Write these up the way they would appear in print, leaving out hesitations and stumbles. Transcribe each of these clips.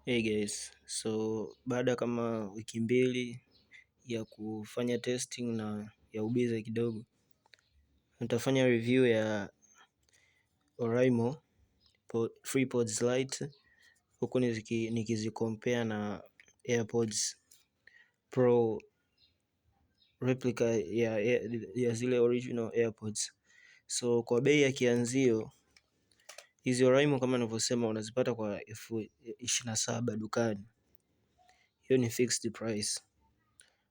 Hey guys, so baada kama wiki mbili ya kufanya testing na ya ubize kidogo, nitafanya review ya Oraimo FreePods Lite huku nikizicompare na AirPods Pro replica ya zile original AirPods. So kwa bei ya kianzio, hizi Oraimo kama nilivyosema unazipata kwa 27,000 dukani. Hiyo ni fixed price.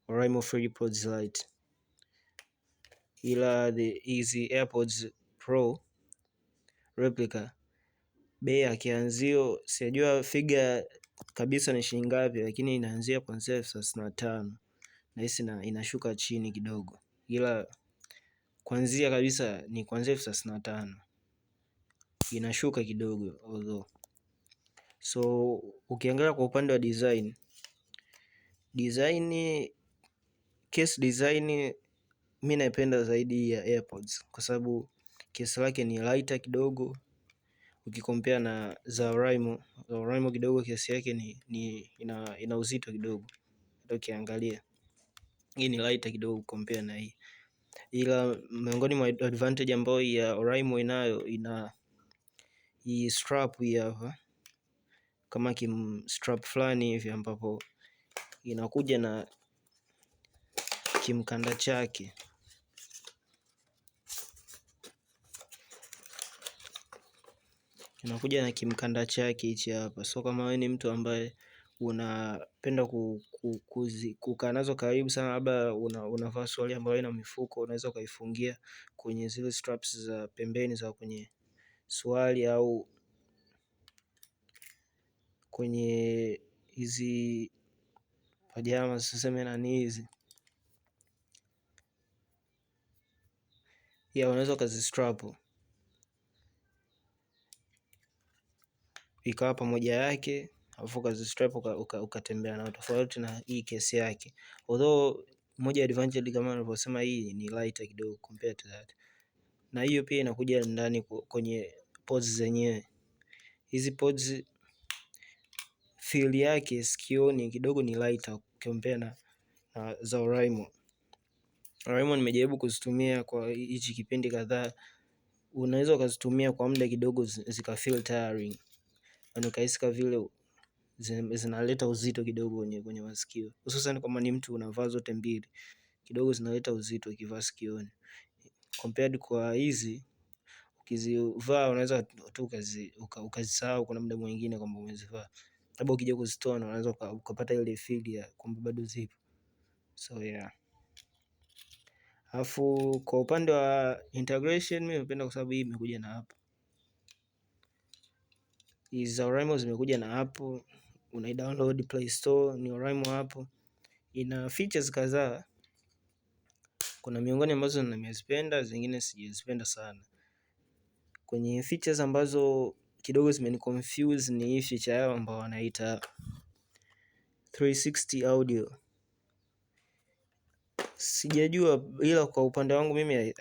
Oraimo FreePods Lite, ila hizi AirPods Pro replica bei ya kianzio sijajua figa kabisa ni shilingi ngapi, lakini inaanzia kuanzia 35,000 na hisi inashuka chini kidogo, ila kuanzia kabisa ni kuanzia 35,000 inashuka kidogo although. So ukiangalia kwa upande wa case design mi naipenda zaidi ya AirPods kwa sababu case lake ni lighter kidogo ukikompea na za Oraimo kidogo case yake ina uzito kidogo. Ukiangalia hii ni lighter kidogo compare na hii, ila miongoni mwa advantage ambayo ya Oraimo ina hii strap hii hapa, kama strap fulani hivi ambapo inakuja na kimkanda chake. Hichi hapa. So kama wewe ni mtu ambaye unapenda kukaa nazo karibu sana, labda unavaa suruali ambayo ina mifuko, unaweza ukaifungia kwenye zile straps za pembeni za kwenye suruali au kwenye hizi pajama, siseme nani hizi ya, unaweza ukazistrap ikawa pamoja yake, alafu ukazistrap ukatembea nayo, tofauti na hii case yake. Although moja advantage kama nilivyosema, hii ni lighter kidogo compared to that, na hiyo pia inakuja ndani kwenye pods zenyewe. Hizi pods feel yake sikioni kidogo ni lighter compare na za Oraimo. Oraimo nimejaribu kuzitumia kwa hichi kipindi kadhaa, unaweza ukazitumia kwa muda kidogo zika feel tiring, na ukahisi kama vile zinaleta uzito kidogo kwenye masikio, hususan kama ni mtu unavaa zote mbili, kidogo zinaleta uzito ukivaa sikioni, compared kwa hizi ukizivaa unaweza tu ukazisahau kuna muda mwingine kwamba umezivaa, labda ukija kuzitoa unaweza ukapata ile feel ya kwamba bado zipo. So yeah. Alafu kwa upande wa integration mimi napenda kwa sababu hii imekuja na app. Hizi Oraimo zimekuja na app, unaidownload Play Store, ni Oraimo app. Ina features kadhaa. Kuna miongoni ambazo nimezipenda, zingine sijazipenda sana. Kwenye features ambazo kidogo zimeniconfuse ni hii feature yao ambao wanaita 360 audio. Sijajua, ila kwa upande wangu mimi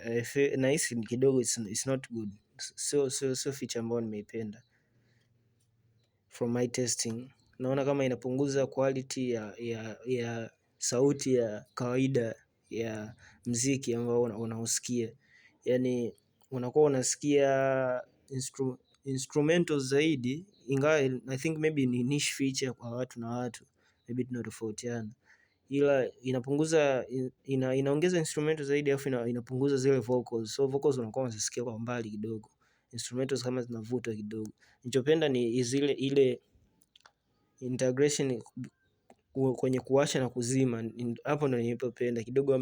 nahisi kidogo it's not good. So feature ambayo nimeipenda from my testing. Naona kama inapunguza quality ya sauti ya kawaida ya mziki ambao unausikia. Yaani unakuwa unasikia instrumental zaidi, ingawa I think maybe ni niche feature kwa watu na watu, maybe tunatofautiana, ila inapunguza inaongeza instrumental zaidi, alafu inapunguza zile vocals. So vocals unakuwa unazisikia kwa mbali kidogo, instrumentals kama zinavuta kidogo. Nilichopenda ni ile integration kwenye kuwasha na kuzima, hapo ndo nilipopenda kidogo.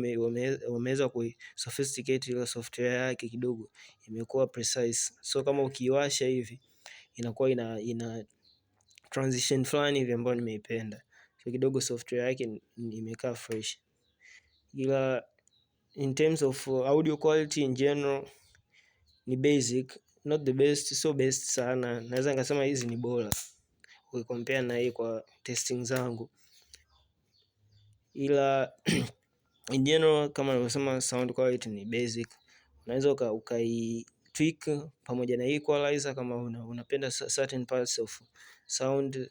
Wameweza sophisticate ile software yake kidogo, imekuwa precise. So kama ukiwasha hivi inakuwa ina transition fulani hivi ambayo nimeipenda. So kidogo software yake imekaa fresh, ila in terms of audio quality in general ni basic, not the best, so best sana. Naweza nikasema hizi ni bora ukicompare na hii kwa testing zangu, ila in general kama nilivyosema sound quality ni basic. Unaweza ukai tweak pamoja na equalizer kama unapenda certain parts of sound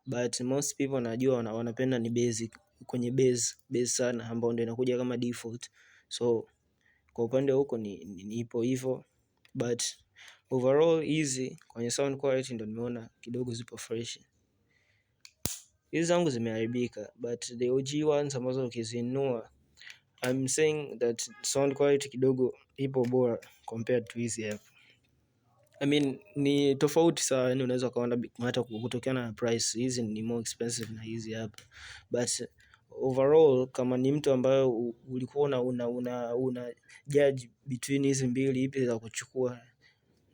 but most people najua wanapenda ni basic, kwenye base sana, ambao ndio inakuja kama default. So kwa upande huko ni ipo hivyo, but overall hizi kwenye sound quality ndio nimeona kidogo zipo fresh. Hizi zangu zimeharibika, but the OG ones ambazo ukizinunua, I'm saying that sound quality kidogo ipo bora compared to hizi hapa. I mean ni tofauti sawa, yani unaweza kaona hata kutokana na price, hizi ni more expensive na hizi hapa, but overall kama ni mtu ambayo ulikuwa una judge between hizi mbili, ipi za kuchukua,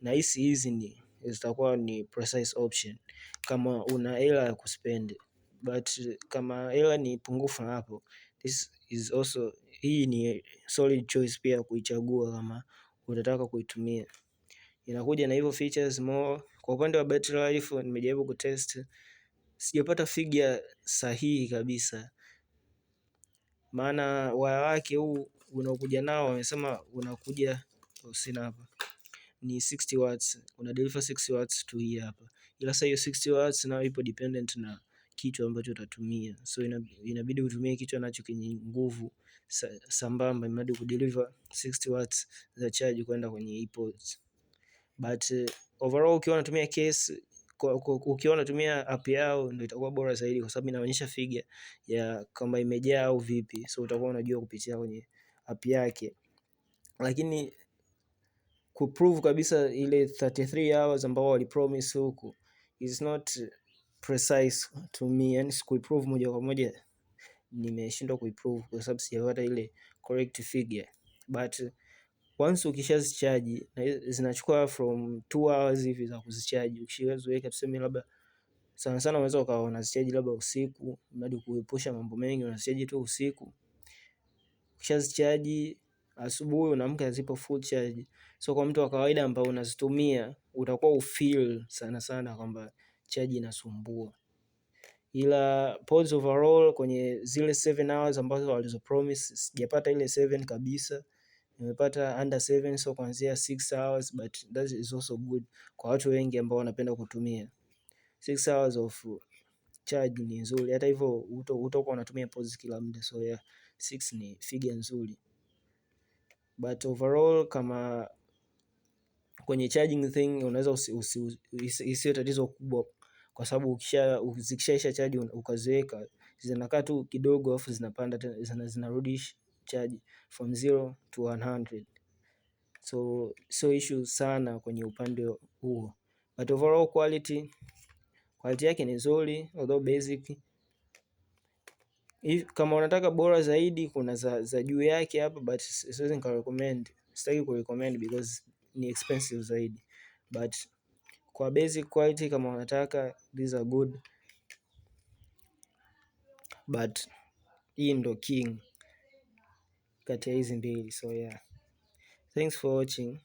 na hizi ni zitakuwa ni precise option kama una hela ya kuspend, but kama hela ni pungufu hapo, this is also, hii ni solid choice pia kuichagua kama unataka kuitumia. Inakuja na hivyo features more. Kwa upande wa battery life nimejaribu kutest, sijapata figure sahihi kabisa, maana waya wake huu unaokuja nao wamesema unakuja, sina hapa, ni 60 watts, una deliver 60 watts tu hii hapa, ila sasa hiyo 60 watts nayo ipo dependent na kichwa ambacho utatumia, so inabidi utumie kichwa nacho kenye nguvu sambamba, imadi kudeliver 60 watts za charge kwenda kwenye earpods. But overall ukiwa unatumia case, ukiwa unatumia app yao ndio itakuwa bora zaidi, kwa sababu inaonyesha figure ya kama imejaa au vipi, so utakuwa unajua kupitia kwenye app yake. Lakini kuprove kabisa ile 33 hours ambao walipromise huku is not precise to me, yani sikuiprove moja kwa moja, nimeshindwa kuiprove kwa sababu sijapata ile correct figure. But once ukishazichaji, zinachukua from 2 hours hivi za kuzichaji. Ukishaziweka tuseme labda sana sana unaweza ukawa unazichaji labda usiku, hadi kuepusha mambo mengi, unazichaji tu usiku. Ukishazichaji asubuhi unaamka zipo full charge. So kwa mtu wa kawaida ambao unazitumia, utakuwa ufeel sana sana kwamba charge inasumbua. Ila pods overall kwenye zile 7 hours ambazo walizo promise, sijapata ile 7 kabisa. Nimepata under 7, so kuanzia 6 hours, but that is also good kwa watu wengi ambao wanapenda kutumia 6 hours of charge ni nzuri. Hata hivyo utakuwa unatumia pods kila muda, so yeah, 6 ni figure nzuri, but overall kama kwenye charging thing unaweza isiyo tatizo kubwa, kwa sababu zikishaisha charge ukaziweka zinakaa tu kidogo, afu zinapanda tena, zinarudisha charge from 0 to 100. So issue sana kwenye upande huo, but overall quality yake ni nzuri, although basic. Kama unataka bora zaidi kuna za juu yake hapa, but siwezi nikarecommend, sitaki kurecommend because ni expensive zaidi, but kwa basic quality kama unataka, these are good, but hii ndo king kati ya hizi mbili. So yeah, thanks for watching.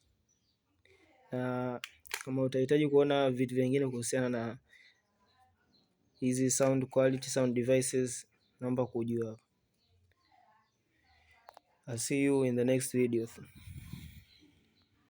Kama utahitaji kuona vitu vingine kuhusiana na hizi sound quality, sound devices, naomba kujua. I'll see you in the next video.